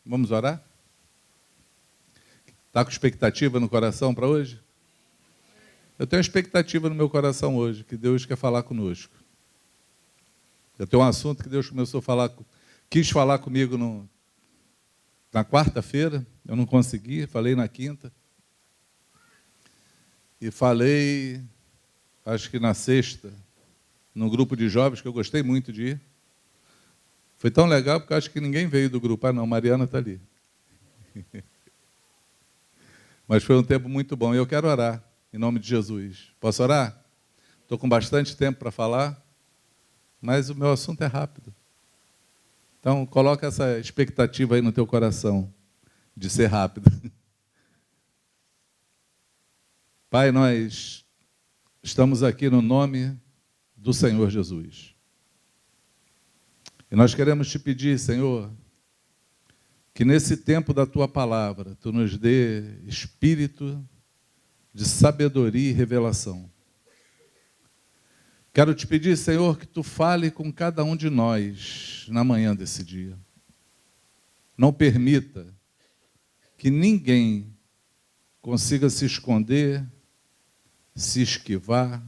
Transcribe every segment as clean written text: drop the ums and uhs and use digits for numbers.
Vamos orar? Está com expectativa no coração para hoje? Eu tenho expectativa no meu coração hoje, que Deus quer falar conosco. Eu tenho um assunto que Deus começou a falar, quis falar comigo na quarta-feira, eu não consegui, falei na quinta. E falei, acho que na sexta, num grupo de jovens, que eu gostei muito de ir. Foi tão legal, porque eu acho que ninguém veio do grupo. Ah, não, Mariana está ali. Mas foi um tempo muito bom. E eu quero orar, em nome de Jesus. Posso orar? Estou com bastante tempo para falar, mas o meu assunto é rápido. Então, coloca essa expectativa aí no teu coração, de ser rápido. Pai, nós estamos aqui no nome do Senhor Jesus. E nós queremos te pedir, Senhor, que nesse tempo da Tua palavra, Tu nos dê espírito de sabedoria e revelação. Quero te pedir, Senhor, que Tu fale com cada um de nós na manhã desse dia. Não permita que ninguém consiga se esconder, se esquivar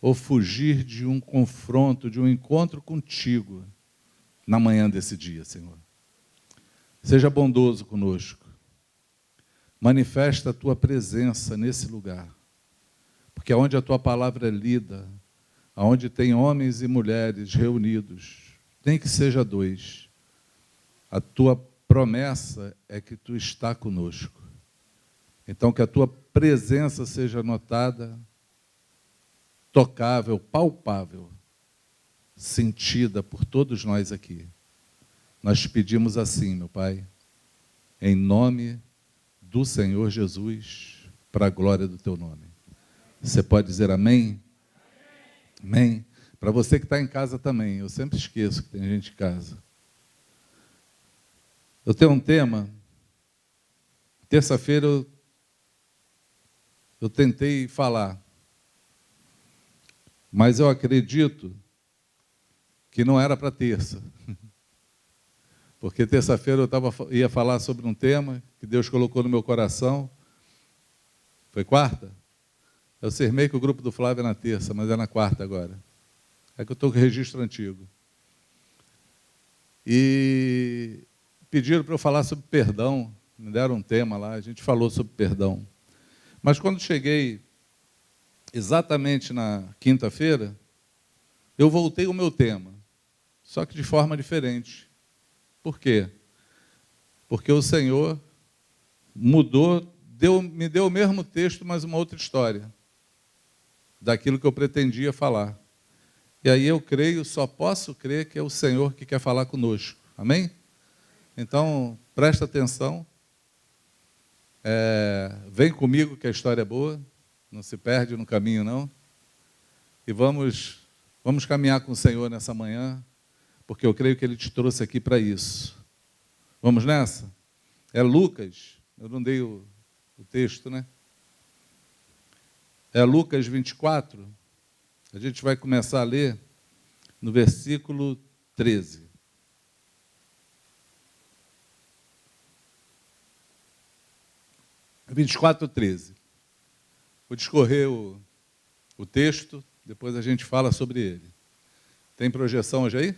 ou fugir de um confronto, de um encontro contigo na manhã desse dia, Senhor. Seja bondoso conosco. Manifesta a Tua presença nesse lugar. Porque onde a Tua palavra é lida, onde tem homens e mulheres reunidos, nem que seja dois, a Tua promessa é que Tu está conosco. Então, que a Tua presença seja notada, tocável, palpável, sentida por todos nós aqui. Nós te pedimos assim, meu Pai, em nome do Senhor Jesus, para a glória do Teu nome. Você pode dizer amém? Amém? Para você que está em casa também, eu sempre esqueço que tem gente em casa. Eu tenho um tema, terça-feira eu tentei falar, mas eu acredito que não era para terça. Porque terça-feira eu ia falar sobre um tema que Deus colocou no meu coração. Foi quarta? Eu sermei que o grupo do Flávio é na terça, mas é na quarta agora. É que eu estou com o registro antigo. E pediram para eu falar sobre perdão. Me deram um tema lá, a gente falou sobre perdão. Mas quando cheguei exatamente na quinta-feira, eu voltei ao meu tema, só que de forma diferente. Por quê? Porque o Senhor mudou, me deu o mesmo texto, mas uma outra história, daquilo que eu pretendia falar. E aí eu creio, só posso crer que é o Senhor que quer falar conosco. Amém? Então, presta atenção. Vem comigo que a história é boa, não se perde no caminho não, e vamos caminhar com o Senhor nessa manhã, porque eu creio que Ele te trouxe aqui para isso. Vamos nessa? É Lucas, eu não dei o texto, né? É Lucas 24, a gente vai começar a ler no versículo 13. É 24:13. Vou discorrer o texto, depois a gente fala sobre ele. Tem projeção hoje aí?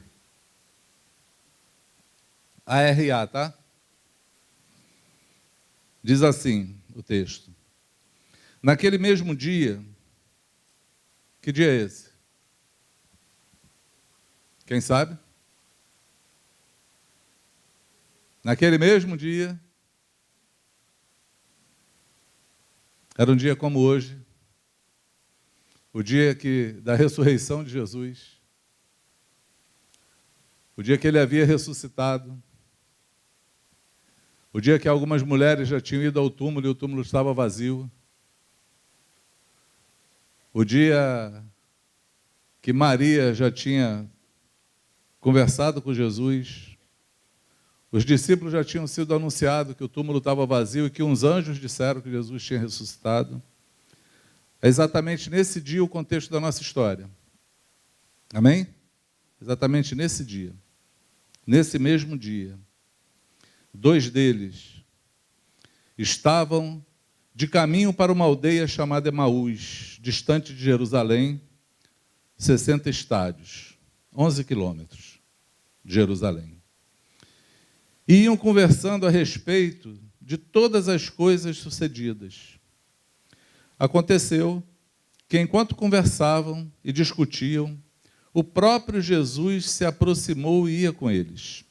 ARA, tá? Diz assim o texto. Naquele mesmo dia, que dia é esse? Quem sabe? Naquele mesmo dia, era um dia como hoje, o dia da ressurreição de Jesus, o dia que Ele havia ressuscitado, o dia que algumas mulheres já tinham ido ao túmulo e o túmulo estava vazio, o dia que Maria já tinha conversado com Jesus, os discípulos já tinham sido anunciado que o túmulo estava vazio e que uns anjos disseram que Jesus tinha ressuscitado. É exatamente nesse dia o contexto da nossa história. Amém? Exatamente nesse dia. Nesse mesmo dia. 2 deles, estavam de caminho para uma aldeia chamada Emaús, distante de Jerusalém, 60 estádios, 11 quilômetros de Jerusalém. E iam conversando a respeito de todas as coisas sucedidas. Aconteceu que, enquanto conversavam e discutiam, o próprio Jesus se aproximou e ia com eles.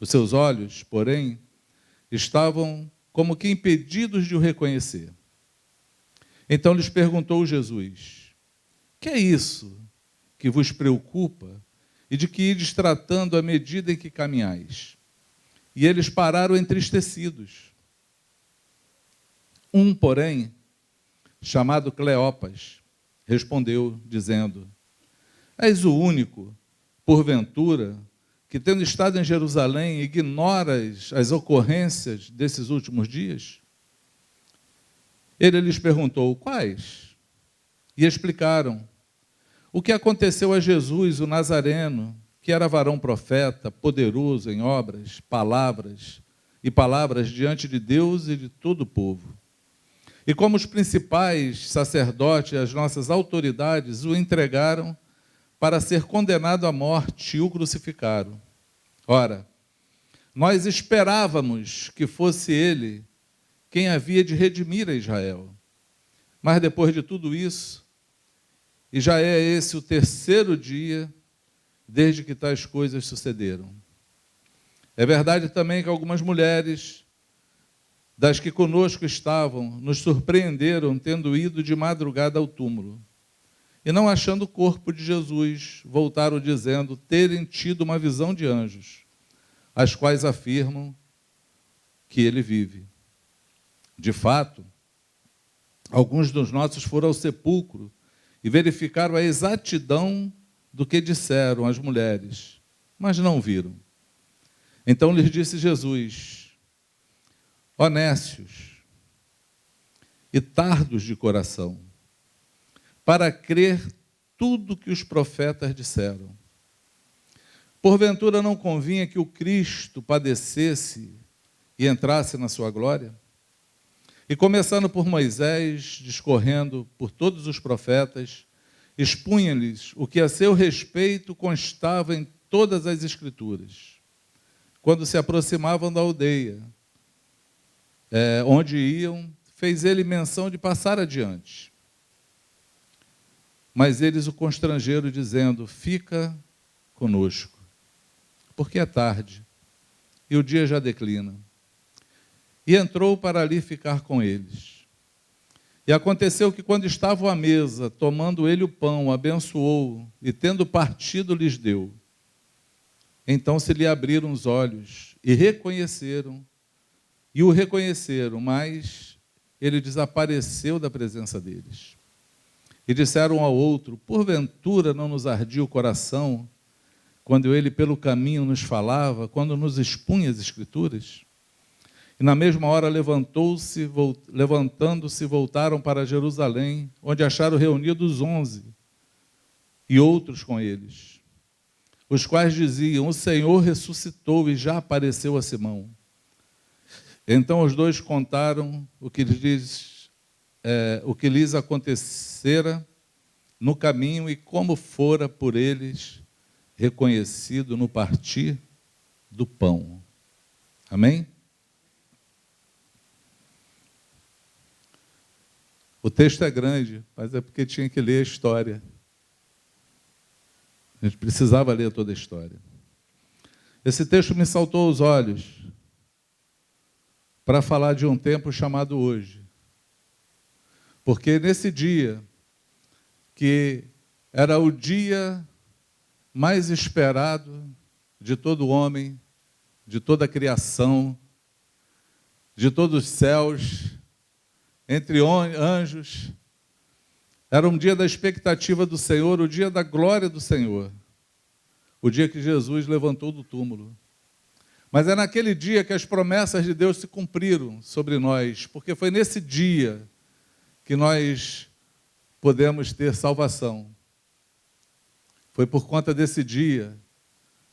Os seus olhos, porém, estavam como que impedidos de o reconhecer. Então lhes perguntou Jesus: que é isso que vos preocupa e de que ides tratando à medida em que caminhais? E eles pararam entristecidos. Um, porém, chamado Cleopas, respondeu, dizendo: és o único, porventura, que, tendo estado em Jerusalém, ignoras as ocorrências desses últimos dias? Ele lhes perguntou: quais? E explicaram o que aconteceu a Jesus, o Nazareno, que era varão profeta, poderoso em obras, palavras diante de Deus e de todo o povo. E como os principais sacerdotes e as nossas autoridades o entregaram para ser condenado à morte e o crucificaram. Ora, nós esperávamos que fosse ele quem havia de redimir a Israel. Mas depois de tudo isso, e já é esse o 3º dia desde que tais coisas sucederam. É verdade também que algumas mulheres das que conosco estavam nos surpreenderam tendo ido de madrugada ao túmulo. E não achando o corpo de Jesus, voltaram dizendo terem tido uma visão de anjos, as quais afirmam que ele vive. De fato, alguns dos nossos foram ao sepulcro e verificaram a exatidão do que disseram as mulheres, mas não viram. Então lhes disse Jesus: ó nécios e tardos de coração, para crer tudo que os profetas disseram. Porventura não convinha que o Cristo padecesse e entrasse na sua glória? E começando por Moisés, discorrendo por todos os profetas, expunha-lhes o que a seu respeito constava em todas as Escrituras. Quando se aproximavam da aldeia, onde iam, fez ele menção de passar adiante. Mas eles o constrangeram, dizendo: fica conosco, porque é tarde, e o dia já declina. E entrou para ali ficar com eles. E aconteceu que, quando estavam à mesa, tomando ele o pão, abençoou, e tendo partido, lhes deu. Então se lhe abriram os olhos, e o reconheceram, mas ele desapareceu da presença deles. E disseram um ao outro: porventura não nos ardia o coração, quando ele pelo caminho nos falava, quando nos expunha as Escrituras? E na mesma hora levantando-se, voltaram para Jerusalém, onde acharam reunidos 11, e outros com eles, os quais diziam: o Senhor ressuscitou e já apareceu a Simão. Então os dois contaram o que lhes acontecera no caminho e como fora por eles reconhecido no partir do pão. Amém? O texto é grande, mas é porque tinha que ler a história. A gente precisava ler toda a história. Esse texto me saltou aos olhos para falar de um tempo chamado hoje. Porque nesse dia, que era o dia mais esperado de todo homem, de toda a criação, de todos os céus, entre anjos, era um dia da expectativa do Senhor, o dia da glória do Senhor, o dia que Jesus levantou do túmulo. Mas é naquele dia que as promessas de Deus se cumpriram sobre nós, porque foi nesse dia que nós podemos ter salvação. Foi por conta desse dia,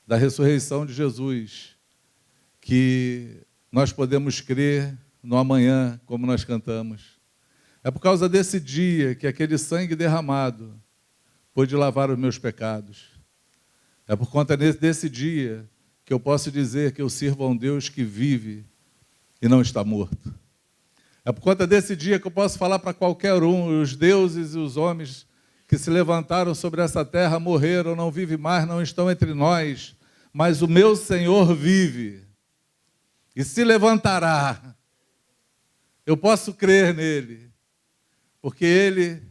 da ressurreição de Jesus, que nós podemos crer no amanhã, como nós cantamos. É por causa desse dia que aquele sangue derramado pôde lavar os meus pecados. É por conta desse dia que eu posso dizer que eu sirvo a um Deus que vive e não está morto. É por conta desse dia que eu posso falar para qualquer um, os deuses e os homens que se levantaram sobre essa terra morreram, não vivem mais, não estão entre nós, mas o meu Senhor vive e se levantará. Eu posso crer nele, porque ele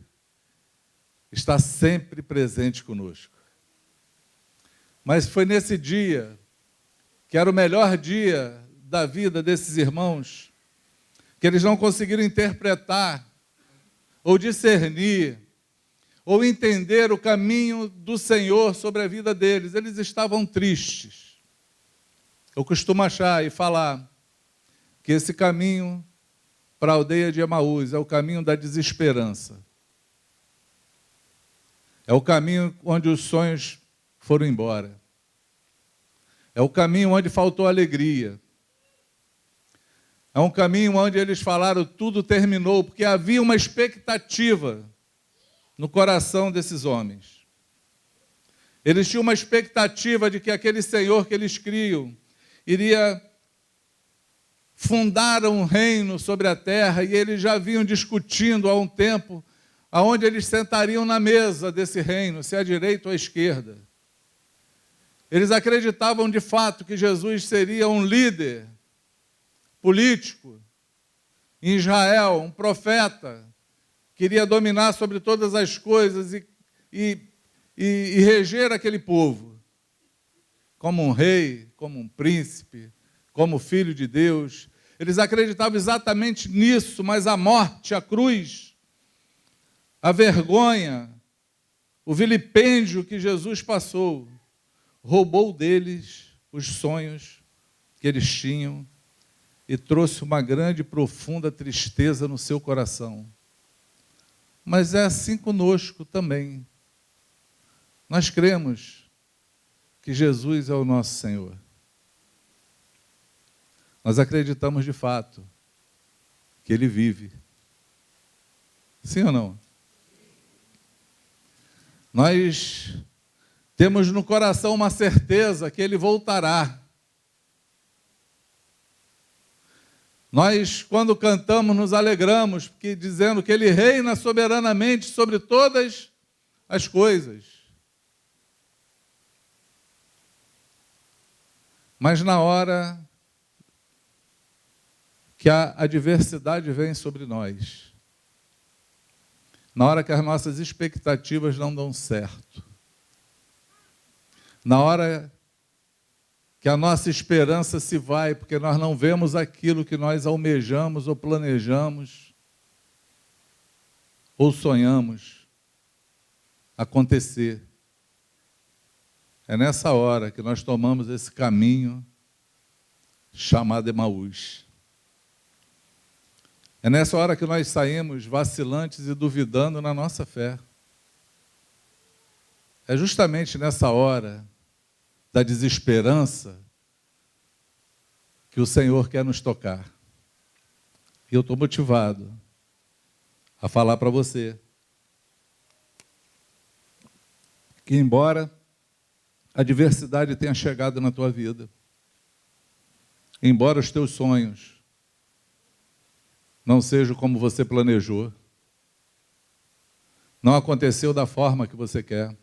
está sempre presente conosco. Mas foi nesse dia, que era o melhor dia da vida desses irmãos, que eles não conseguiram interpretar, ou discernir, ou entender o caminho do Senhor sobre a vida deles. Eles estavam tristes. Eu costumo achar e falar que esse caminho para a aldeia de Emaús é o caminho da desesperança. É o caminho onde os sonhos foram embora. É o caminho onde faltou alegria. É um caminho onde eles falaram tudo terminou, porque havia uma expectativa no coração desses homens. Eles tinham uma expectativa de que aquele Senhor que eles criam iria fundar um reino sobre a terra, e eles já vinham discutindo há um tempo aonde eles sentariam na mesa desse reino, se à direita ou à esquerda. Eles acreditavam de fato que Jesus seria um líder político em Israel, um profeta, que iria dominar sobre todas as coisas e reger aquele povo, como um rei, como um príncipe, como filho de Deus. Eles acreditavam exatamente nisso, mas a morte, a cruz, a vergonha, o vilipêndio que Jesus passou, roubou deles os sonhos que eles tinham e trouxe uma grande e profunda tristeza no seu coração. Mas é assim conosco também. Nós cremos que Jesus é o nosso Senhor. Nós acreditamos de fato que Ele vive. Sim ou não? Nós temos no coração uma certeza que Ele voltará. Nós, quando cantamos, nos alegramos, porque dizendo que Ele reina soberanamente sobre todas as coisas. Mas na hora que a adversidade vem sobre nós, na hora que as nossas expectativas não dão certo, na hora que a nossa esperança se vai, porque nós não vemos aquilo que nós almejamos ou planejamos ou sonhamos acontecer. É nessa hora que nós tomamos esse caminho chamado Emaús. É nessa hora que nós saímos vacilantes e duvidando na nossa fé. É justamente nessa hora da desesperança que o Senhor quer nos tocar. E eu estou motivado a falar para você que, embora a adversidade tenha chegado na tua vida, embora os teus sonhos não sejam como você planejou, não aconteceu da forma que você quer,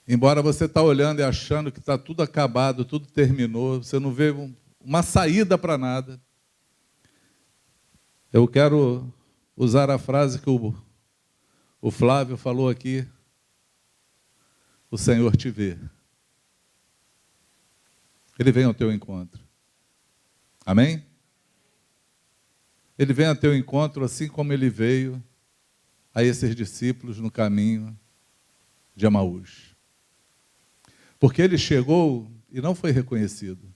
embora você está olhando e achando que está tudo acabado, tudo terminou, você não vê uma saída para nada, eu quero usar a frase que o Flávio falou aqui: o Senhor te vê. Ele vem ao teu encontro. Amém? Ele vem ao teu encontro assim como ele veio a esses discípulos no caminho de Emaús. Porque ele chegou e não foi reconhecido.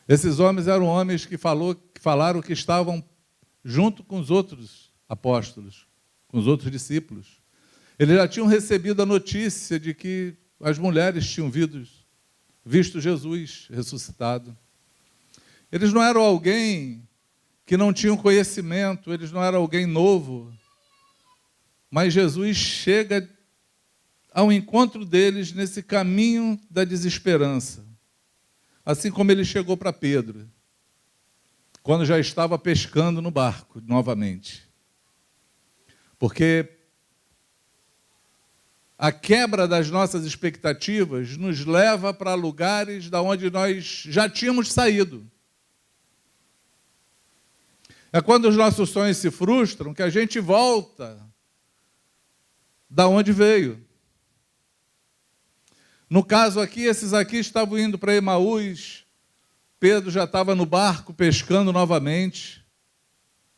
Esses homens eram homens que falaram que estavam junto com os outros apóstolos, com os outros discípulos. Eles já tinham recebido a notícia de que as mulheres tinham vindo visto Jesus ressuscitado. Eles não eram alguém que não tinham conhecimento, eles não eram alguém novo, mas Jesus chega ao encontro deles nesse caminho da desesperança, assim como ele chegou para Pedro, quando já estava pescando no barco novamente. Porque a quebra das nossas expectativas nos leva para lugares da onde nós já tínhamos saído. É quando os nossos sonhos se frustram que a gente volta da onde veio. No caso aqui, esses aqui estavam indo para Emaús, Pedro já estava no barco pescando novamente,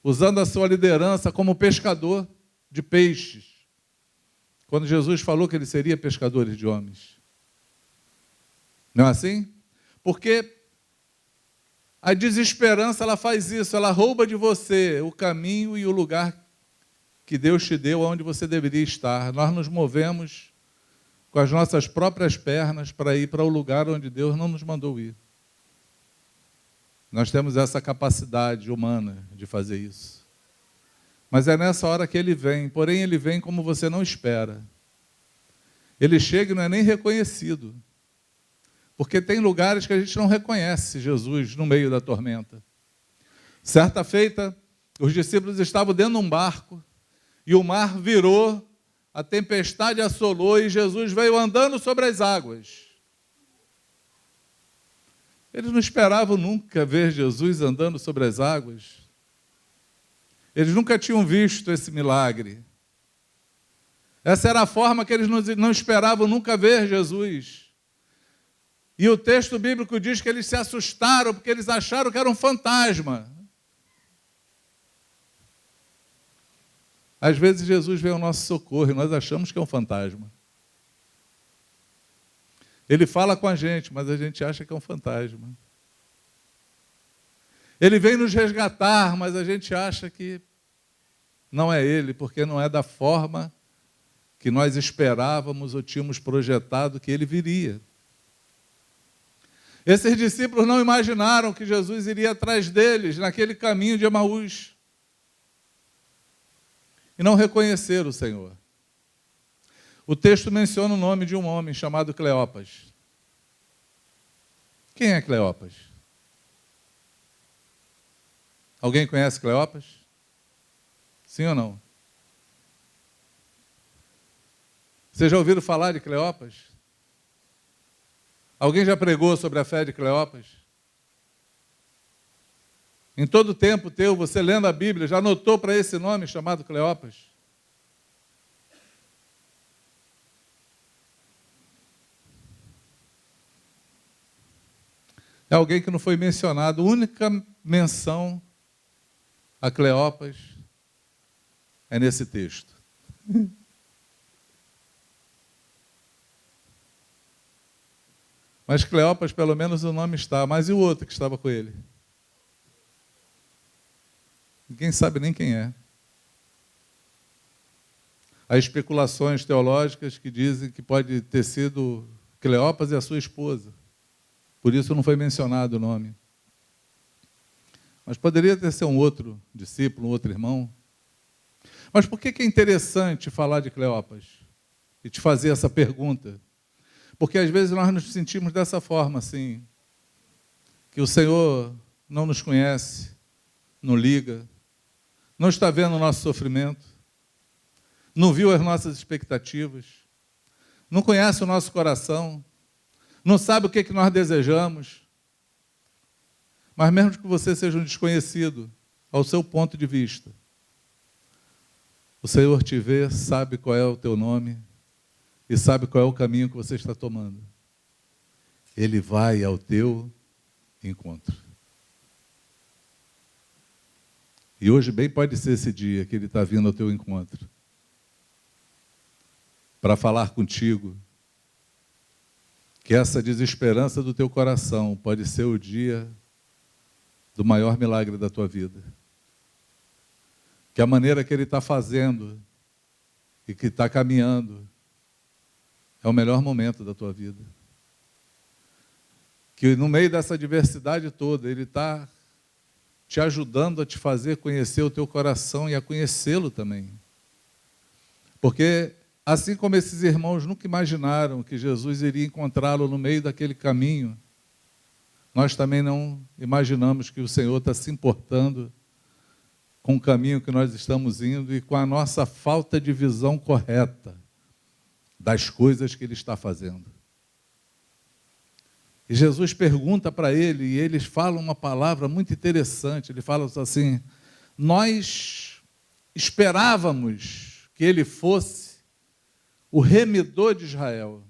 usando a sua liderança como pescador de peixes, quando Jesus falou que ele seria pescador de homens. Não é assim? Porque a desesperança, ela faz isso, ela rouba de você o caminho e o lugar que Deus te deu, onde você deveria estar. Nós nos movemos com as nossas próprias pernas para ir para o lugar onde Deus não nos mandou ir. Nós temos essa capacidade humana de fazer isso. Mas é nessa hora que ele vem, porém ele vem como você não espera. Ele chega e não é nem reconhecido. Porque tem lugares que a gente não reconhece Jesus no meio da tormenta. Certa feita, os discípulos estavam dentro de um barco e o mar virou, a tempestade assolou e Jesus veio andando sobre as águas. Eles não esperavam nunca ver Jesus andando sobre as águas. Eles nunca tinham visto esse milagre. Essa era a forma que eles não esperavam nunca ver Jesus. E o texto bíblico diz que eles se assustaram porque eles acharam que era um fantasma. Às vezes Jesus vem ao nosso socorro e nós achamos que é um fantasma. Ele fala com a gente, mas a gente acha que é um fantasma. Ele vem nos resgatar, mas a gente acha que não é ele, porque não é da forma que nós esperávamos ou tínhamos projetado que ele viria. Esses discípulos não imaginaram que Jesus iria atrás deles naquele caminho de Emaús. E não reconheceram o Senhor. O texto menciona o nome de um homem chamado Cleopas. Quem é Cleopas? Alguém conhece Cleopas? Sim ou não? Vocês já ouviram falar de Cleopas? Alguém já pregou sobre a fé de Cleopas? Em todo o tempo teu, você lendo a Bíblia, já anotou para esse nome chamado Cleopas? É alguém que não foi mencionado. A única menção a Cleopas é nesse texto. Mas Cleopas, pelo menos o nome está. Mas e o outro que estava com ele? Ninguém sabe nem quem é. Há especulações teológicas que dizem que pode ter sido Cleopas e a sua esposa. Por isso não foi mencionado o nome. Mas poderia ter sido um outro discípulo, um outro irmão. Mas por que é interessante falar de Cleopas? E te fazer essa pergunta? Porque às vezes nós nos sentimos dessa forma, assim, que o Senhor não nos conhece, não liga, não está vendo o nosso sofrimento, não viu as nossas expectativas, não conhece o nosso coração, não sabe o que é que nós desejamos. Mas mesmo que você seja um desconhecido, ao seu ponto de vista, o Senhor te vê, sabe qual é o teu nome e sabe qual é o caminho que você está tomando. Ele vai ao teu encontro. E hoje bem pode ser esse dia que Ele está vindo ao teu encontro para falar contigo que essa desesperança do teu coração pode ser o dia do maior milagre da tua vida. Que a maneira que Ele está fazendo e que está caminhando é o melhor momento da tua vida. que no meio dessa diversidade toda, Ele está te ajudando a te fazer conhecer o teu coração e a conhecê-lo também. Porque, assim como esses irmãos nunca imaginaram que Jesus iria encontrá-lo no meio daquele caminho, nós também não imaginamos que o Senhor está se importando com o caminho que nós estamos indo e com a nossa falta de visão correta das coisas que Ele está fazendo. E Jesus pergunta para ele, e eles falam uma palavra muito interessante. Ele fala assim: nós esperávamos que Ele fosse o remidor de Israel.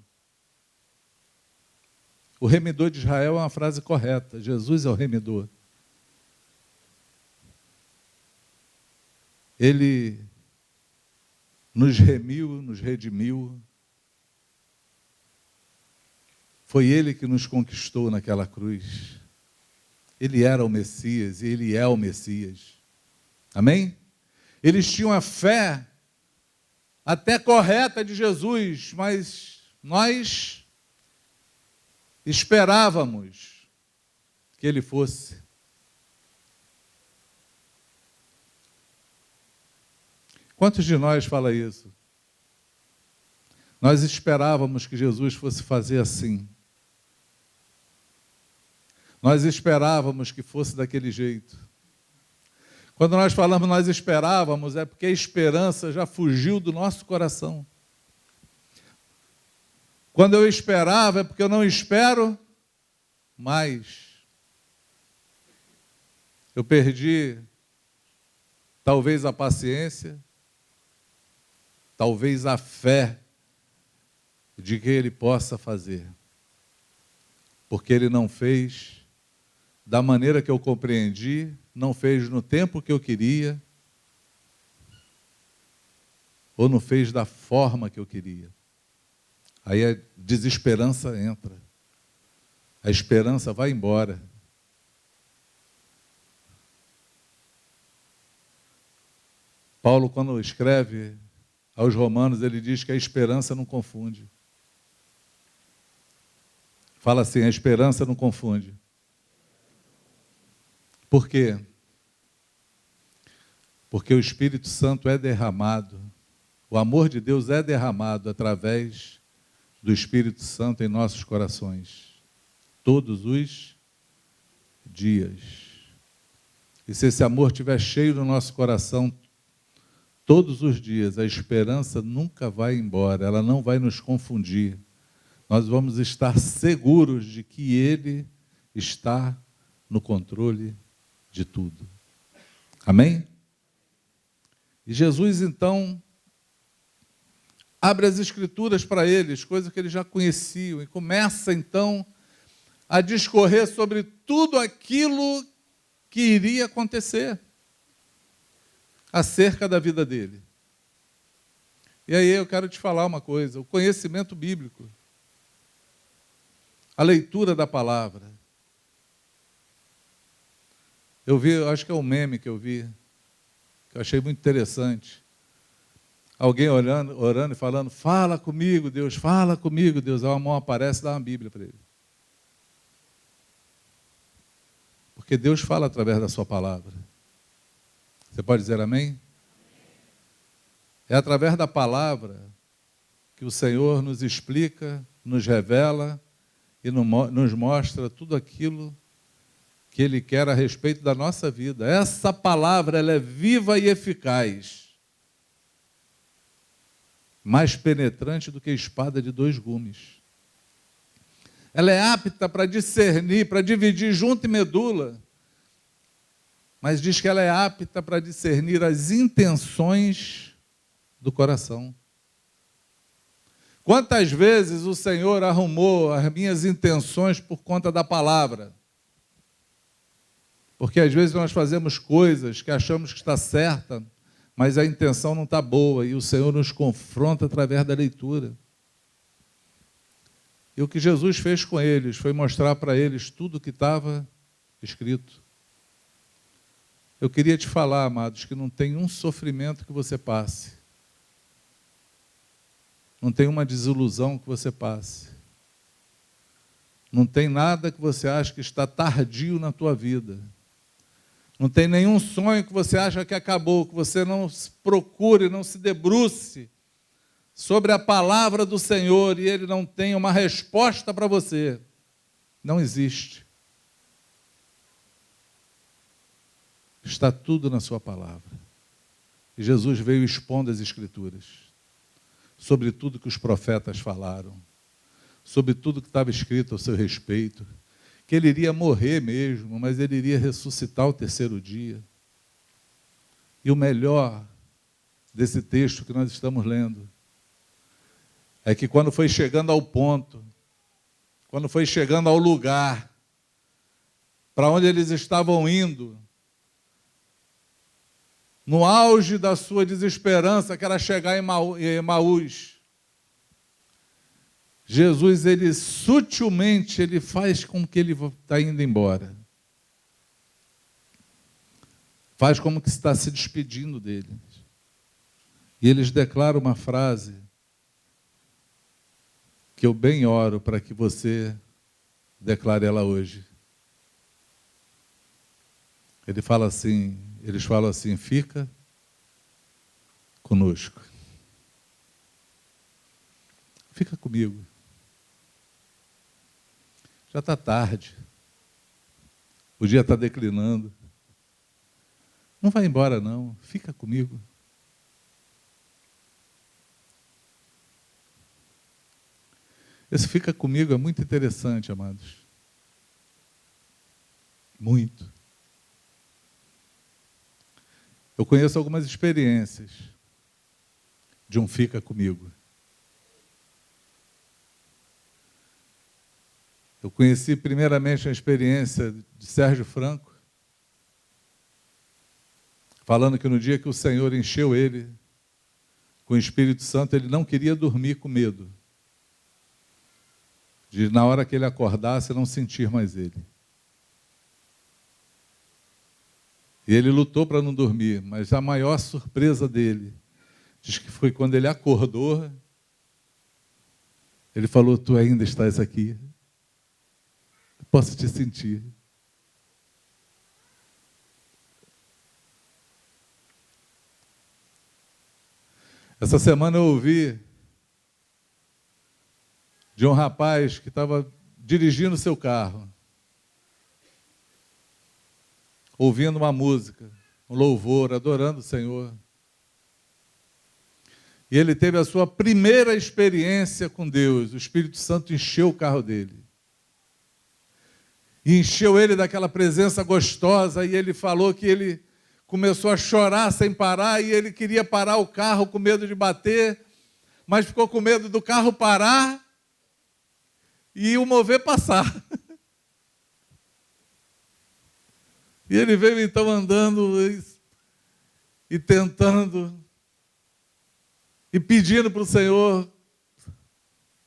O remidor de Israel é uma frase correta. Jesus é o remidor. Ele nos remiu, nos redimiu. Foi Ele que nos conquistou naquela cruz. Ele era o Messias e Ele é o Messias. Amém? Eles tinham a fé até correta de Jesus, mas nós esperávamos que Ele fosse. Quantos de nós fala isso? Nós esperávamos que Jesus fosse fazer assim. Nós esperávamos que fosse daquele jeito. Quando nós falamos nós esperávamos, é porque a esperança já fugiu do nosso coração. Quando eu esperava, é porque eu não espero mais. Eu perdi, talvez, a paciência, talvez a fé de que Ele possa fazer. Porque Ele não fez da maneira que eu compreendi, não fez no tempo que eu queria, ou não fez da forma que eu queria. Aí a desesperança entra. A esperança vai embora. Paulo, quando escreve aos Romanos, ele diz que a esperança não confunde. Fala assim, a esperança não confunde. Por quê? Porque o Espírito Santo é derramado, o amor de Deus é derramado através do Espírito Santo em nossos corações, todos os dias. E se esse amor estiver cheio no nosso coração, todos os dias, a esperança nunca vai embora, ela não vai nos confundir. Nós vamos estar seguros de que Ele está no controle de tudo. Amém? E Jesus, então, abre as Escrituras para eles, coisas que eles já conheciam, e começa, então, a discorrer sobre tudo aquilo que iria acontecer acerca da vida dele. E aí eu quero te falar uma coisa, o conhecimento bíblico, a leitura da palavra. Eu vi, acho que é um meme que eu vi, que eu achei muito interessante. Alguém orando e falando, fala comigo, Deus, fala comigo, Deus. Aí uma mão aparece e dá uma Bíblia para ele. Porque Deus fala através da sua palavra. Você pode dizer amém? É através da palavra que o Senhor nos explica, nos revela e nos mostra tudo aquilo que Ele quer a respeito da nossa vida. Essa palavra, ela é viva e eficaz, mais penetrante do que espada de 2 gumes. Ela é apta para discernir, para dividir junto e medula, mas diz que ela é apta para discernir as intenções do coração. Quantas vezes o Senhor arrumou as minhas intenções por conta da palavra? Porque às vezes nós fazemos coisas que achamos que está certa, mas a intenção não está boa, e o Senhor nos confronta através da leitura. E o que Jesus fez com eles foi mostrar para eles tudo o que estava escrito. Eu queria te falar, amados, que não tem um sofrimento que você passe, não tem uma desilusão que você passe, Não tem nada que você acha que está tardio na tua vida. Não tem nenhum sonho que você acha que acabou, que você não procure, não se debruce sobre a palavra do Senhor e Ele não tem uma resposta para você. Não existe. Está tudo na sua palavra. E Jesus veio expondo as Escrituras, sobre tudo que os profetas falaram, sobre tudo que estava escrito ao seu respeito, que ele iria morrer mesmo, mas ele iria ressuscitar ao terceiro dia. E o melhor desse texto que nós estamos lendo é que quando foi chegando ao ponto, quando foi chegando ao lugar para onde eles estavam indo, no auge da sua desesperança, que era chegar em Emaús, Jesus, ele sutilmente, ele faz com que ele está indo embora. Faz como que está se despedindo deles. E eles declaram uma frase que eu bem oro para que você declare ela hoje. Eles falam assim, fica conosco. Fica comigo. Já está tarde. O dia está declinando. Não vai embora, não. Fica comigo. Esse fica comigo é muito interessante, amados. Muito. Eu conheço algumas experiências de um fica comigo. Eu conheci primeiramente a experiência de Sérgio Franco, falando que no dia que o Senhor encheu ele com o Espírito Santo, ele não queria dormir com medo, de na hora que ele acordasse não sentir mais ele. E ele lutou para não dormir, mas a maior surpresa dele, diz que foi quando ele acordou, ele falou, tu ainda estás aqui. Posso te sentir. Essa semana eu ouvi de um rapaz que estava dirigindo seu carro, ouvindo uma música, um louvor, adorando o Senhor. E ele teve a sua primeira experiência com Deus. O Espírito Santo encheu o carro dele. E encheu ele daquela presença gostosa, e ele falou que ele começou a chorar sem parar, e ele queria parar o carro com medo de bater, mas ficou com medo do carro parar e o mover passar. E ele veio então andando e tentando, e pedindo para o Senhor,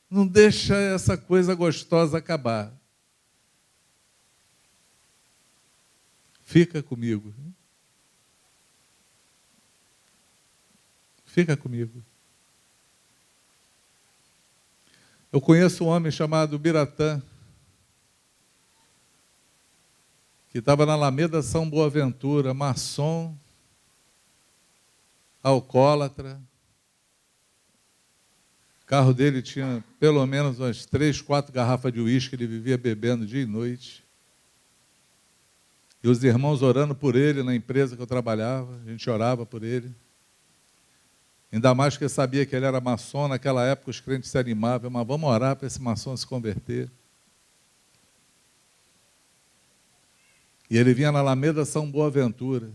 não deixa essa coisa gostosa acabar. Fica comigo. Fica comigo. Eu conheço um homem chamado Biratã, que estava na Alameda São Boaventura, maçom, alcoólatra. O carro dele tinha pelo menos umas 3, 4 garrafas de uísque, ele vivia bebendo dia e noite. E os irmãos orando por ele na empresa que eu trabalhava, a gente orava por ele. Ainda mais que eu sabia que ele era maçom, naquela época os crentes se animavam, mas vamos orar para esse maçom se converter. E ele vinha na Alameda São Boaventura.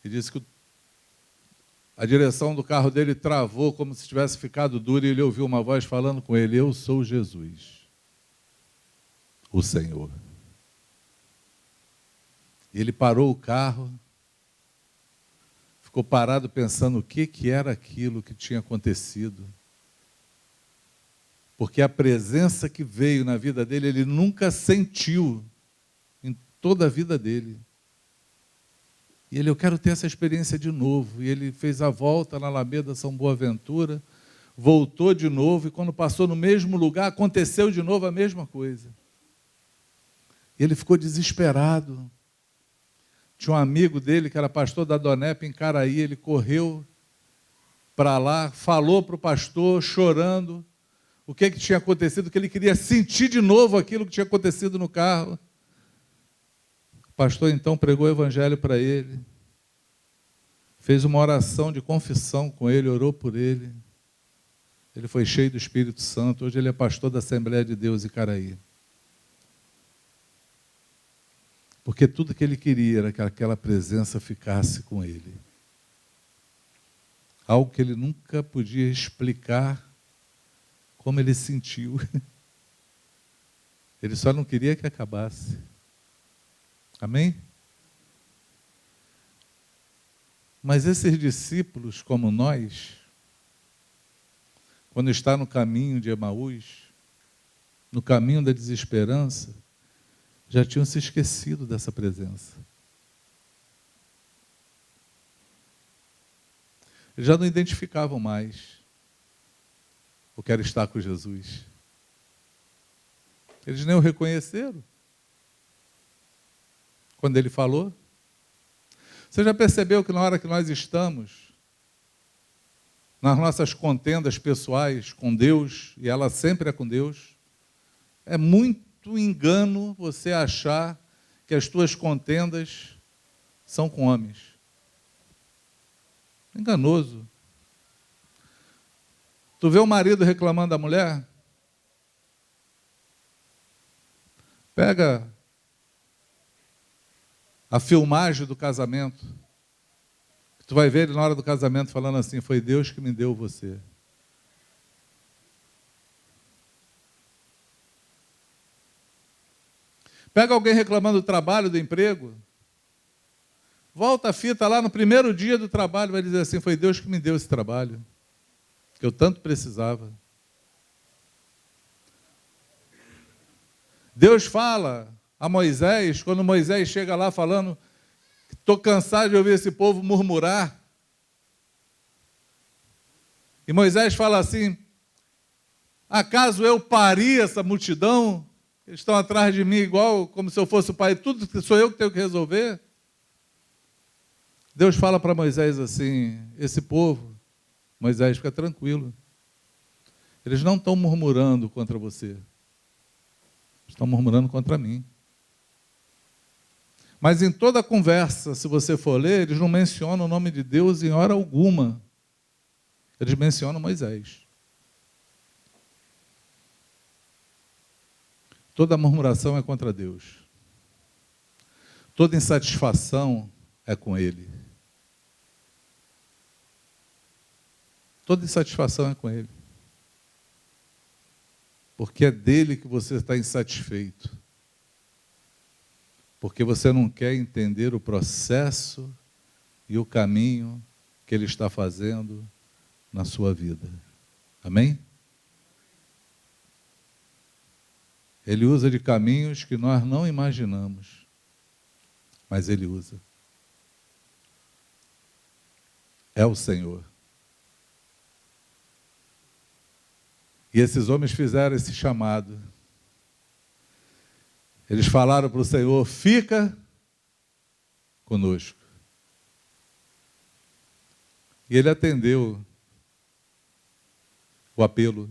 E disse que a direção do carro dele travou como se tivesse ficado dura, e ele ouviu uma voz falando com ele, eu sou Jesus, o Senhor. E ele parou o carro, ficou parado pensando o que era aquilo que tinha acontecido. Porque a presença que veio na vida dele, ele nunca sentiu em toda a vida dele. E ele, eu quero ter essa experiência de novo. E ele fez a volta na Alameda São Boaventura, voltou de novo, e quando passou no mesmo lugar, aconteceu de novo a mesma coisa. E ele ficou desesperado. Tinha um amigo dele, que era pastor da Donep em Caraí, ele correu para lá, falou para o pastor, chorando, o que tinha acontecido, que ele queria sentir de novo aquilo que tinha acontecido no carro. O pastor então pregou o evangelho para ele, fez uma oração de confissão com ele, orou por ele. Ele foi cheio do Espírito Santo. Hoje ele é pastor da Assembleia de Deus em Caraí. Porque tudo que ele queria era que aquela presença ficasse com ele. Algo que ele nunca podia explicar como ele sentiu. Ele só não queria que acabasse. Amém? Mas esses discípulos, como nós, quando está no caminho de Emaús, no caminho da desesperança, já tinham se esquecido dessa presença. Eles já não identificavam mais o que era estar com Jesus. Eles nem o reconheceram quando ele falou. Você já percebeu que na hora que nós estamos nas nossas contendas pessoais com Deus, e ela sempre é com Deus, é muito engano você achar que as tuas contendas são com homens. Enganoso. Tu vê o marido reclamando da mulher? Pega a filmagem do casamento. Tu vai ver ele na hora do casamento falando assim: foi Deus que me deu você. Pega alguém reclamando do trabalho, do emprego. Volta a fita lá no primeiro dia do trabalho, vai dizer assim: foi Deus que me deu esse trabalho, que eu tanto precisava. Deus fala a Moisés, quando Moisés chega lá falando: estou cansado de ouvir esse povo murmurar. E Moisés fala assim: acaso eu pari essa multidão? Eles estão atrás de mim igual, como se eu fosse o pai, tudo que sou eu que tenho que resolver. Deus fala para Moisés assim: esse povo, Moisés, fica tranquilo. Eles não estão murmurando contra você. Estão murmurando contra mim. Mas em toda a conversa, se você for ler, eles não mencionam o nome de Deus em hora alguma. Eles mencionam Moisés. Toda murmuração é contra Deus. Toda insatisfação é com Ele. Toda insatisfação é com Ele. Porque é dele que você está insatisfeito. Porque você não quer entender o processo e o caminho que Ele está fazendo na sua vida. Amém? Ele usa de caminhos que nós não imaginamos, mas Ele usa. É o Senhor. E esses homens fizeram esse chamado. Eles falaram para o Senhor: fica conosco. E Ele atendeu o apelo.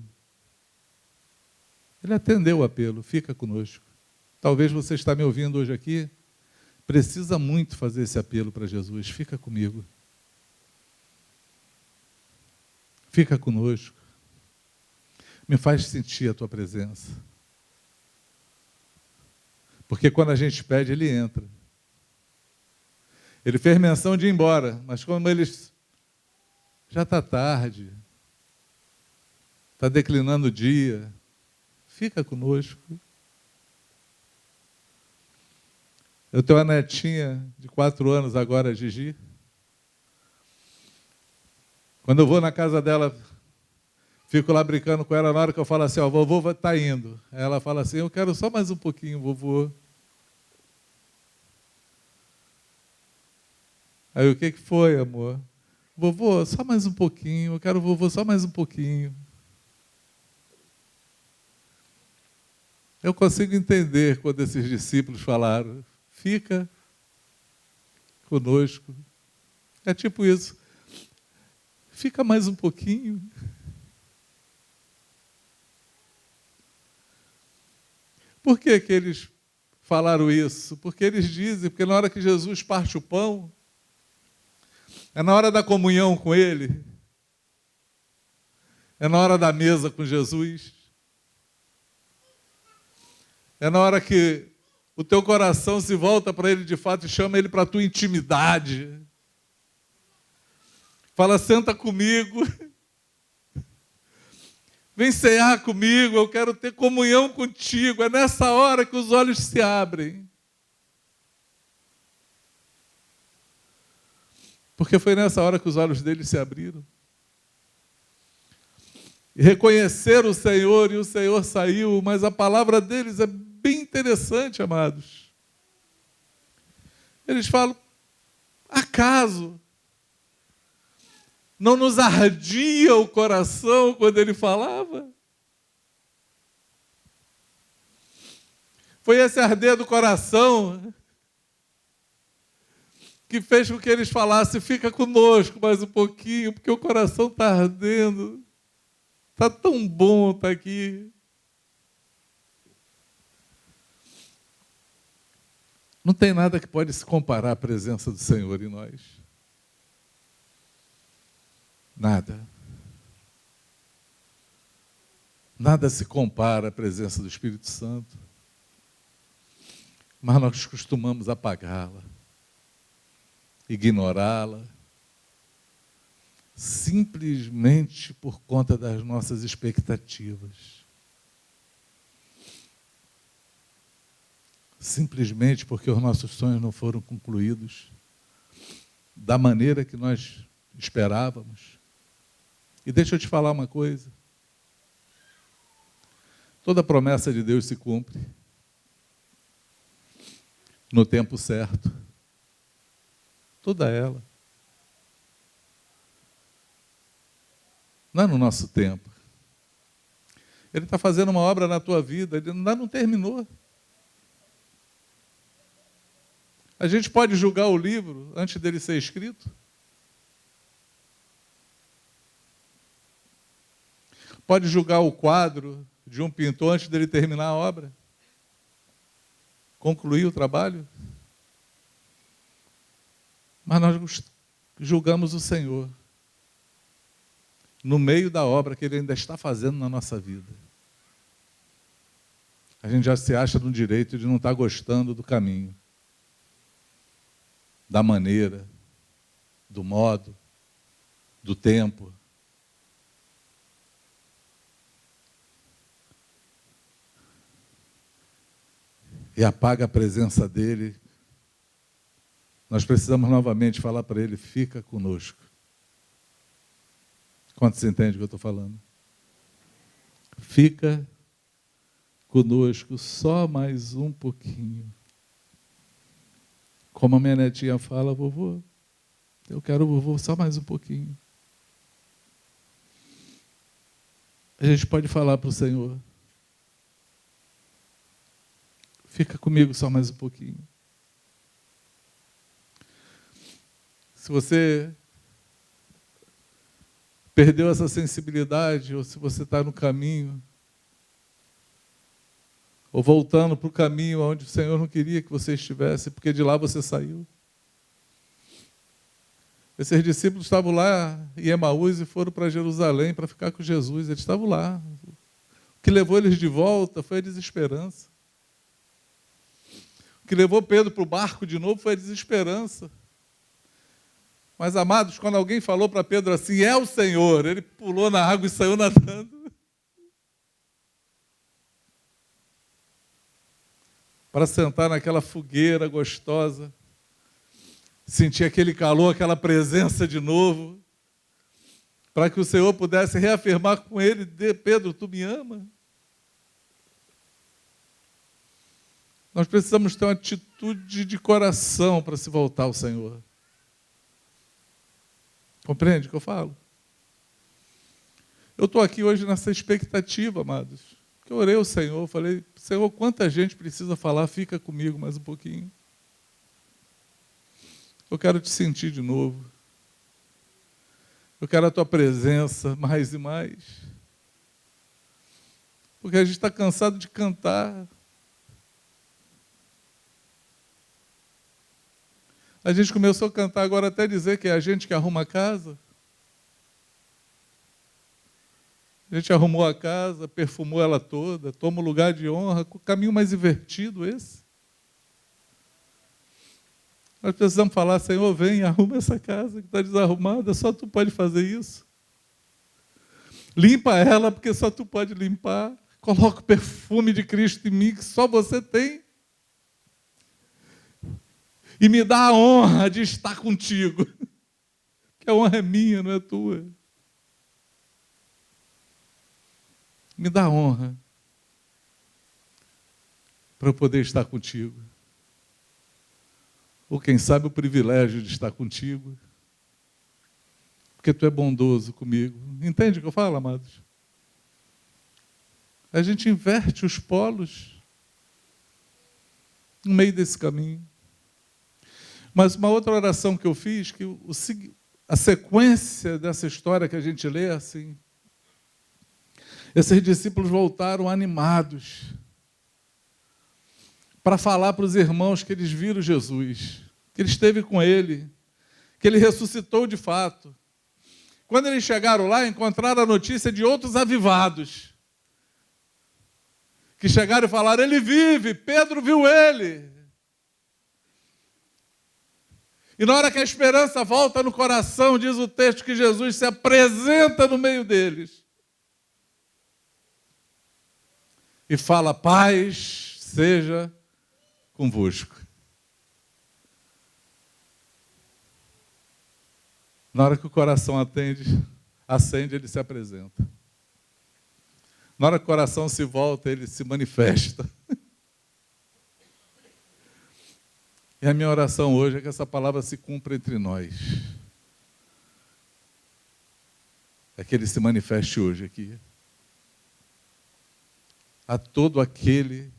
Ele atendeu o apelo: fica conosco. Talvez você está me ouvindo hoje aqui, precisa muito fazer esse apelo para Jesus: fica comigo. Fica conosco. Me faz sentir a tua presença. Porque quando a gente pede, Ele entra. Ele fez menção de ir embora, mas como eles... já está tarde, está declinando o dia, fica conosco. Eu tenho uma netinha de 4 anos agora, Gigi. Quando eu vou na casa dela, fico lá brincando com ela, na hora que eu falo assim: ó, vovô está indo. Aí ela fala assim: eu quero só mais um pouquinho, vovô. Aí o que foi, amor? Vovô, só mais um pouquinho, eu quero vovô só mais um pouquinho. Eu consigo entender quando esses discípulos falaram, fica conosco. É tipo isso. Fica mais um pouquinho. Por que que eles falaram isso? Porque eles dizem, porque na hora que Jesus parte o pão, é na hora da comunhão com Ele, é na hora da mesa com Jesus, é na hora que o teu coração se volta para Ele de fato e chama Ele para a tua intimidade. Fala, senta comigo, vem cear comigo, eu quero ter comunhão contigo. É nessa hora que os olhos se abrem. Porque foi nessa hora que os olhos deles se abriram. E reconheceram o Senhor, e o Senhor saiu, mas a palavra deles é bem interessante, amados. Eles falam, acaso não nos ardia o coração quando ele falava? Foi esse arder do coração que fez com que eles falassem, fica conosco mais um pouquinho, porque o coração está ardendo. Está tão bom estar aqui. Não tem nada que pode se comparar à presença do Senhor em nós. Nada. Nada se compara à presença do Espírito Santo. Mas nós costumamos apagá-la, ignorá-la, simplesmente por conta das nossas expectativas. Simplesmente porque os nossos sonhos não foram concluídos da maneira que nós esperávamos. E deixa eu te falar uma coisa. Toda promessa de Deus se cumpre no tempo certo. Toda ela. Não é no nosso tempo. Ele está fazendo uma obra na tua vida, ele ainda não terminou. A gente pode julgar o livro antes dele ser escrito? Pode julgar o quadro de um pintor antes dele terminar a obra? Concluir o trabalho? Mas nós julgamos o Senhor no meio da obra que Ele ainda está fazendo na nossa vida. A gente já se acha no direito de não estar gostando do caminho, da maneira, do modo, do tempo. E apaga a presença dEle. Nós precisamos novamente falar para Ele, fica conosco. Quantos entendem o que eu estou falando? Fica conosco só mais um pouquinho. Como a minha netinha fala, vovô, eu quero o vovô só mais um pouquinho. A gente pode falar para o Senhor, fica comigo só mais um pouquinho. Se você perdeu essa sensibilidade, ou se você está no caminho, ou voltando para o caminho onde o Senhor não queria que você estivesse, porque de lá você saiu. Esses discípulos estavam lá em Emaús e foram para Jerusalém para ficar com Jesus. Eles estavam lá. O que levou eles de volta foi a desesperança. O que levou Pedro para o barco de novo foi a desesperança. Mas, amados, quando alguém falou para Pedro assim, é o Senhor, ele pulou na água e saiu nadando. Para sentar naquela fogueira gostosa, sentir aquele calor, aquela presença de novo, para que o Senhor pudesse reafirmar com ele, Pedro, tu me ama? Nós precisamos ter uma atitude de coração para se voltar ao Senhor. Compreende o que eu falo? Eu estou aqui hoje nessa expectativa, amados. Porque eu orei ao Senhor, falei, Senhor, quanta gente precisa falar, fica comigo mais um pouquinho. Eu quero te sentir de novo. Eu quero a tua presença mais e mais. Porque a gente está cansado de cantar. A gente começou a cantar agora até dizer que é a gente que arruma a casa. A gente arrumou a casa, perfumou ela toda, toma o lugar de honra, com o caminho mais invertido esse. Nós precisamos falar, Senhor, vem, arruma essa casa que está desarrumada, só tu pode fazer isso. Limpa ela, porque só tu pode limpar. Coloca o perfume de Cristo em mim, que só você tem. E me dá a honra de estar contigo. Que a honra é minha, não é tua. Me dá a honra para eu poder estar contigo. Ou quem sabe o privilégio de estar contigo. Porque tu é bondoso comigo. Entende o que eu falo, amados? A gente inverte os polos no meio desse caminho. Mas uma outra oração que eu fiz, que a sequência dessa história que a gente lê, assim, esses discípulos voltaram animados para falar para os irmãos que eles viram Jesus, que ele esteve com ele, que ele ressuscitou de fato. Quando eles chegaram lá, encontraram a notícia de outros avivados, que chegaram e falaram, ele vive, Pedro viu ele. E na hora que a esperança volta no coração, diz o texto que Jesus se apresenta no meio deles. E fala, paz seja convosco. Na hora que o coração acende, ele se apresenta. Na hora que o coração se volta, ele se manifesta. E a minha oração hoje é que essa palavra se cumpra entre nós. É que ele se manifeste hoje aqui. A todo aquele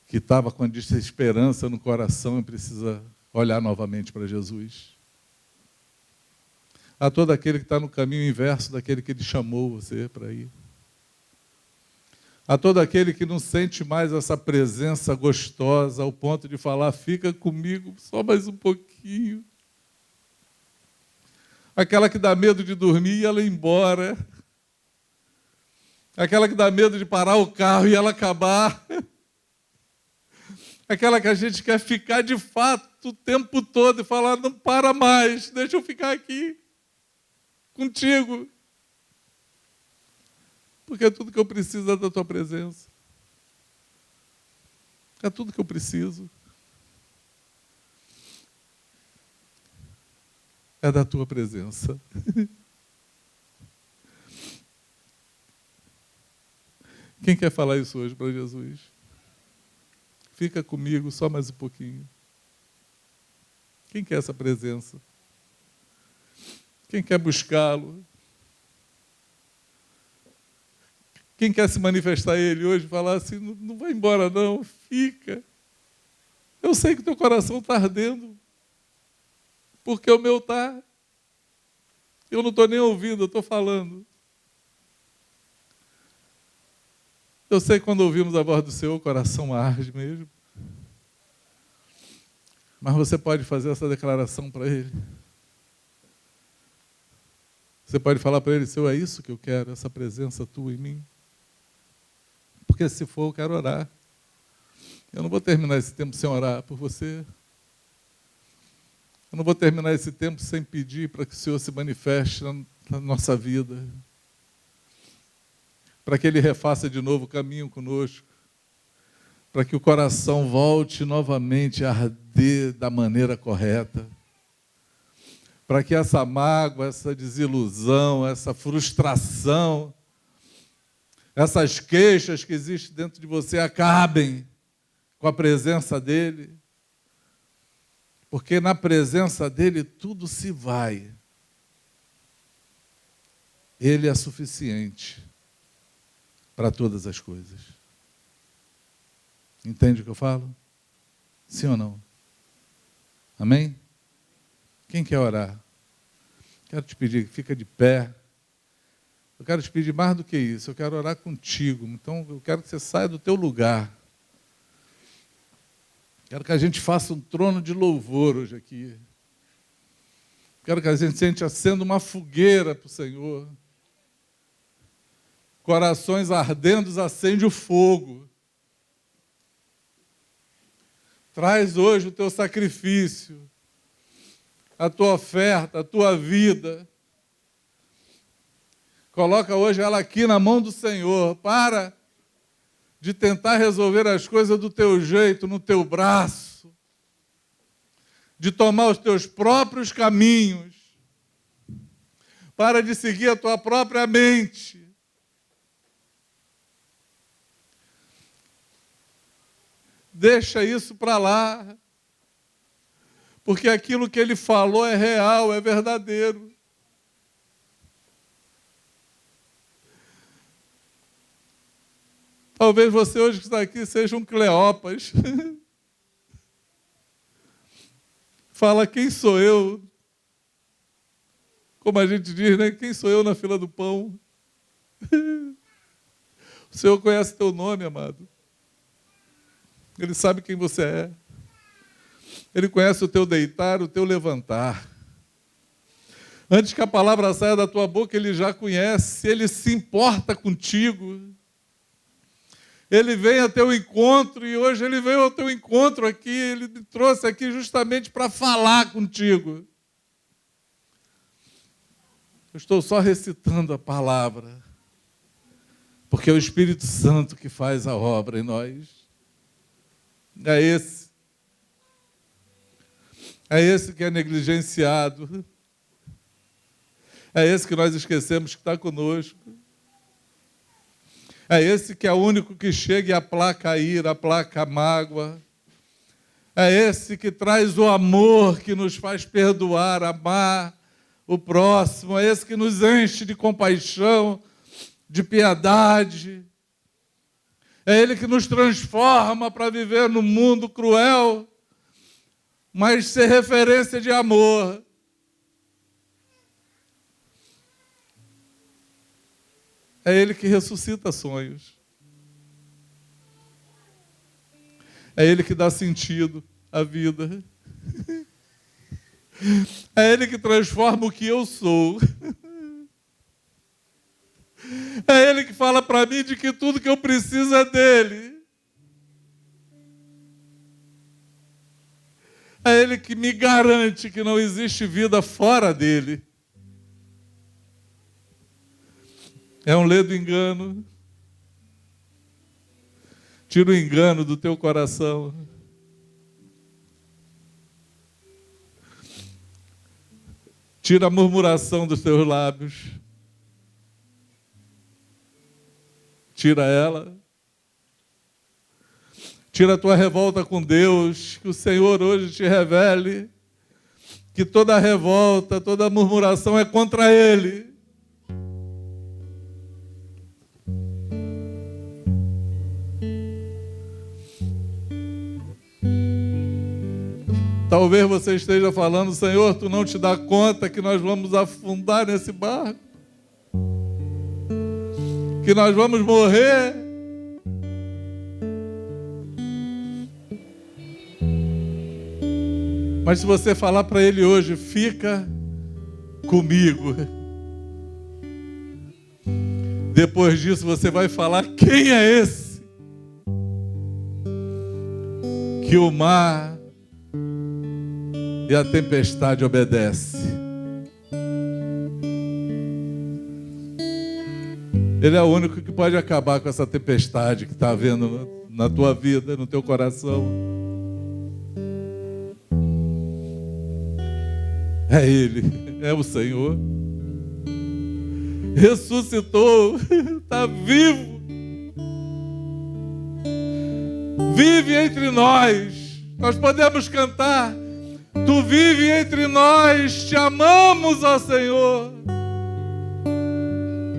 que estava com essa esperança no coração e precisa olhar novamente para Jesus. A todo aquele que está no caminho inverso daquele que ele chamou você para ir. A todo aquele que não sente mais essa presença gostosa ao ponto de falar, fica comigo só mais um pouquinho. Aquela que dá medo de dormir e ela ir embora. Aquela que dá medo de parar o carro e ela acabar. Aquela que a gente quer ficar de fato o tempo todo e falar, não para mais, deixa eu ficar aqui contigo. Porque é tudo que eu preciso é da tua presença. É tudo que eu preciso. É da tua presença. Quem quer falar isso hoje para Jesus? Fica comigo só mais um pouquinho. Quem quer essa presença? Quem quer buscá-lo? Quem quer se manifestar a Ele hoje, falar assim, não vai embora não, fica. Eu sei que o teu coração está ardendo, porque o meu está. Eu não estou nem ouvindo, eu estou falando. Eu sei que quando ouvimos a voz do Senhor, o coração arde mesmo. Mas você pode fazer essa declaração para Ele. Você pode falar para Ele, Senhor, é isso que eu quero, essa presença tua em mim. Porque se for, eu quero orar. Eu não vou terminar esse tempo sem orar por você. Eu não vou terminar esse tempo sem pedir para que o Senhor se manifeste na nossa vida. Para que Ele refaça de novo o caminho conosco. Para que o coração volte novamente a arder da maneira correta. Para que essa mágoa, essa desilusão, essa frustração, essas queixas que existem dentro de você acabem com a presença dEle. Porque na presença dEle tudo se vai. Ele é suficiente. para todas as coisas. Entende o que eu falo? Sim ou não? Amém? Quem quer orar? Quero te pedir, fica de pé. Eu quero te pedir mais do que isso, eu quero orar contigo. Então, eu quero que você saia do teu lugar. Quero que a gente faça um trono de louvor hoje aqui. Quero que a gente sente acendo uma fogueira para o Senhor. Corações ardendo, acende o fogo. Traz hoje o teu sacrifício, a tua oferta, a tua vida. Coloca hoje ela aqui na mão do Senhor. Para de tentar resolver as coisas do teu jeito, no teu braço. De tomar os teus próprios caminhos. Para de seguir a tua própria mente. Deixa isso para lá. Porque aquilo que ele falou é real, é verdadeiro. Talvez você hoje que está aqui seja um Cleopas. Fala, quem sou eu? Como a gente diz, né? Quem sou eu na fila do pão? O Senhor conhece teu nome, amado. Ele sabe quem você é. Ele conhece o teu deitar, o teu levantar. Antes que a palavra saia da tua boca, Ele já conhece. Ele se importa contigo. Ele vem ao teu encontro e hoje Ele veio ao teu encontro aqui. Ele te trouxe aqui justamente para falar contigo. Eu estou só recitando a palavra, porque é o Espírito Santo que faz a obra em nós. É esse que é negligenciado. É esse que nós esquecemos que está conosco. É esse que é o único que chega e aplaca a ira, aplaca a mágoa. É esse que traz o amor, que nos faz perdoar, amar o próximo. É esse que nos enche de compaixão, de piedade. É Ele que nos transforma para viver num mundo cruel, mas ser referência de amor. É Ele que ressuscita sonhos. É Ele que dá sentido à vida. É Ele que transforma o que eu sou. É Ele que fala para mim de que tudo que eu preciso é dEle. É Ele que me garante que não existe vida fora dEle. É um ledo engano. Tira o engano do teu coração. Tira a murmuração dos teus lábios. Tira ela. Tira a tua revolta com Deus. Que o Senhor hoje te revele que toda revolta, toda murmuração é contra Ele. Talvez você esteja falando, Senhor, Tu não te dá conta que nós vamos afundar nesse barco? Que nós vamos morrer? Mas se você falar para Ele hoje, fica comigo. Depois disso você vai falar, quem é esse? Que o mar e a tempestade obedece. Ele é o único que pode acabar com essa tempestade que está havendo na tua vida, no teu coração. É Ele, é o Senhor. Ressuscitou, está vivo. Vive entre nós. Nós podemos cantar. Tu vive entre nós, te amamos, ó Senhor,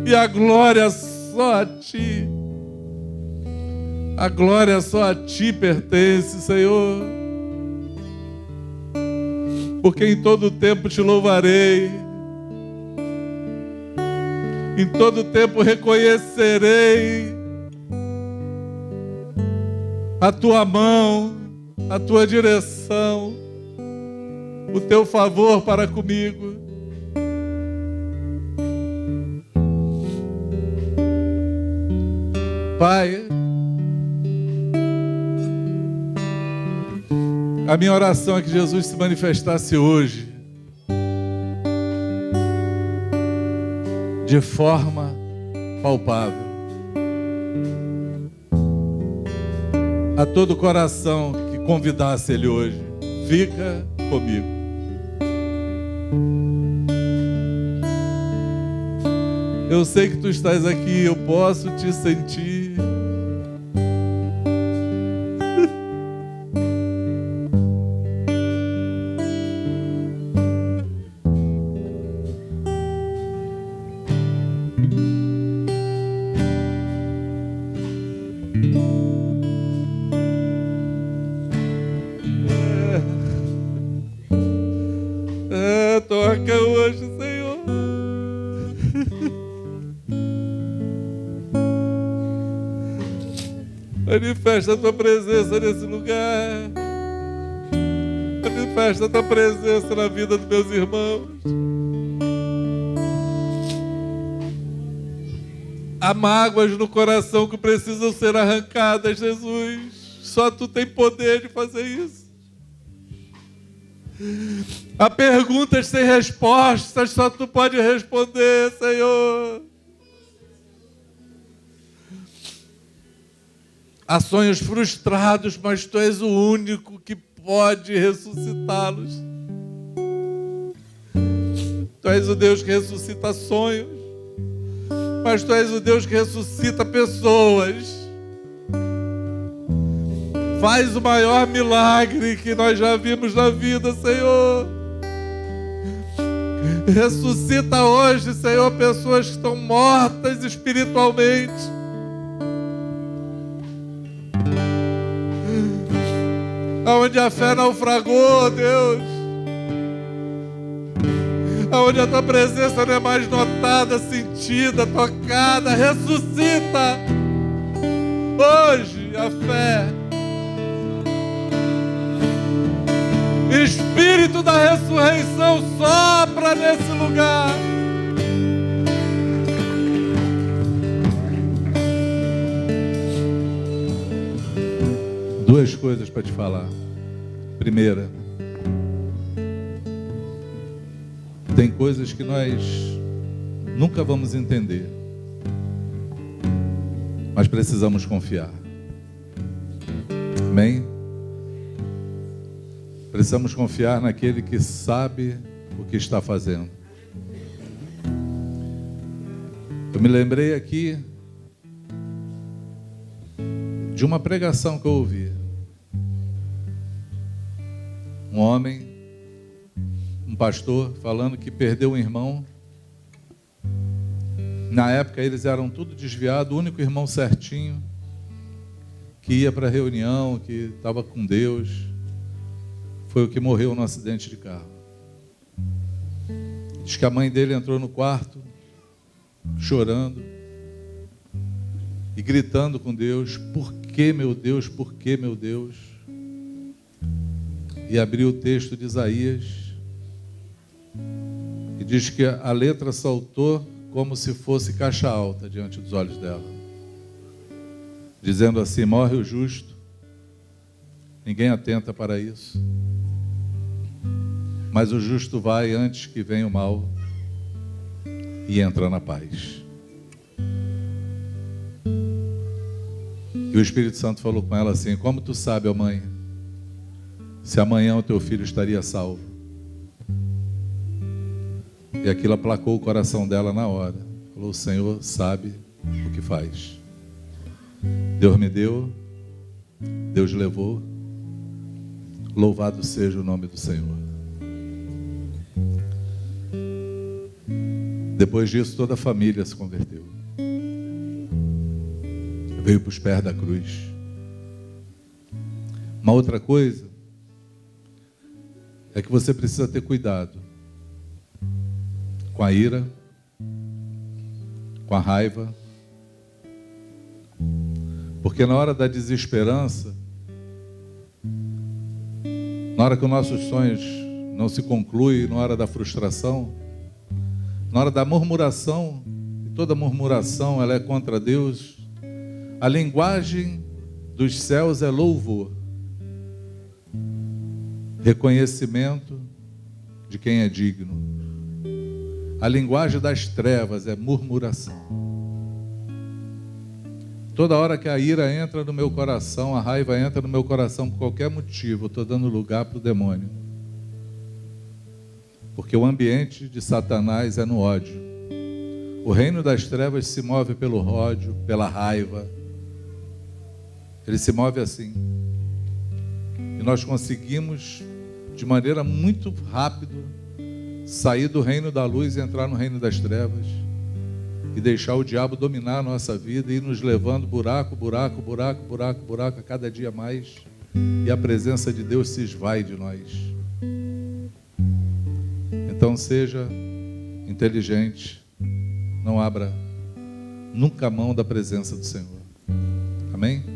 e a glória só a Ti. A glória só a Ti pertence, Senhor. Porque em todo tempo Te louvarei. Em todo tempo reconhecerei a Tua mão, a Tua direção, o Teu favor para comigo. Pai, a minha oração é que Jesus se manifestasse hoje de forma palpável a todo coração que convidasse Ele hoje. Fica comigo. Eu sei que Tu estás aqui, eu posso Te sentir. Toca hoje, Senhor. Manifesta a Tua presença nesse lugar. Manifesta a Tua presença na vida dos meus irmãos. Há mágoas no coração que precisam ser arrancadas, Jesus. Só Tu tem poder de fazer isso. Há perguntas sem respostas, só Tu pode responder, Senhor. Há sonhos frustrados, mas Tu és o único que pode ressuscitá-los. Tu és o Deus que ressuscita sonhos, mas Tu és o Deus que ressuscita pessoas. Faz o maior milagre que nós já vimos na vida, Senhor. Ressuscita hoje, Senhor, pessoas que estão mortas espiritualmente. Aonde a fé naufragou, Deus. Aonde a Tua presença não é mais notada, sentida, tocada. Ressuscita hoje a fé. Espírito da ressurreição sopra nesse lugar. Duas coisas para te falar. Primeira, tem coisas que nós nunca vamos entender, mas precisamos confiar. Amém? Precisamos confiar naquele que sabe o que está fazendo. Eu me lembrei aqui de uma pregação que eu ouvi. Um homem, um pastor, falando que perdeu um irmão. Na época eles eram tudo desviado, o único irmão certinho, que ia para a reunião, que estava com Deus, foi o que morreu no acidente de carro. Diz que a mãe dele entrou no quarto, chorando e gritando com Deus: por que, meu Deus, por que, meu Deus? E abriu o texto de Isaías e diz que a letra saltou como se fosse caixa alta diante dos olhos dela, dizendo assim: morre o justo, ninguém atenta para isso, mas o justo vai antes que venha o mal e entra na paz. E o Espírito Santo falou com ela assim: como tu sabe, ó mãe, se amanhã o teu filho estaria salvo? E aquilo aplacou o coração dela na hora. Falou: o Senhor sabe o que faz. Deus me deu, Deus levou, louvado seja o nome do Senhor. Depois disso, toda a família se converteu. Veio para os pés da cruz. Uma outra coisa é que você precisa ter cuidado com a ira, com a raiva, porque na hora da desesperança, na hora que os nossos sonhos não se concluem, na hora da frustração, na hora da murmuração, e toda murmuração ela é contra Deus, a linguagem dos céus é louvor, reconhecimento de quem é digno. A linguagem das trevas é murmuração. Toda hora que a ira entra no meu coração, a raiva entra no meu coração por qualquer motivo, eu estou dando lugar para o demônio. Porque o ambiente de Satanás é no ódio. O reino das trevas se move pelo ódio, pela raiva. Ele se move assim. E nós conseguimos, de maneira muito rápida, sair do reino da luz e entrar no reino das trevas. E deixar o diabo dominar a nossa vida e ir nos levando buraco a cada dia mais. E a presença de Deus se esvai de nós. Então seja inteligente. Não abra nunca a mão da presença do Senhor. Amém?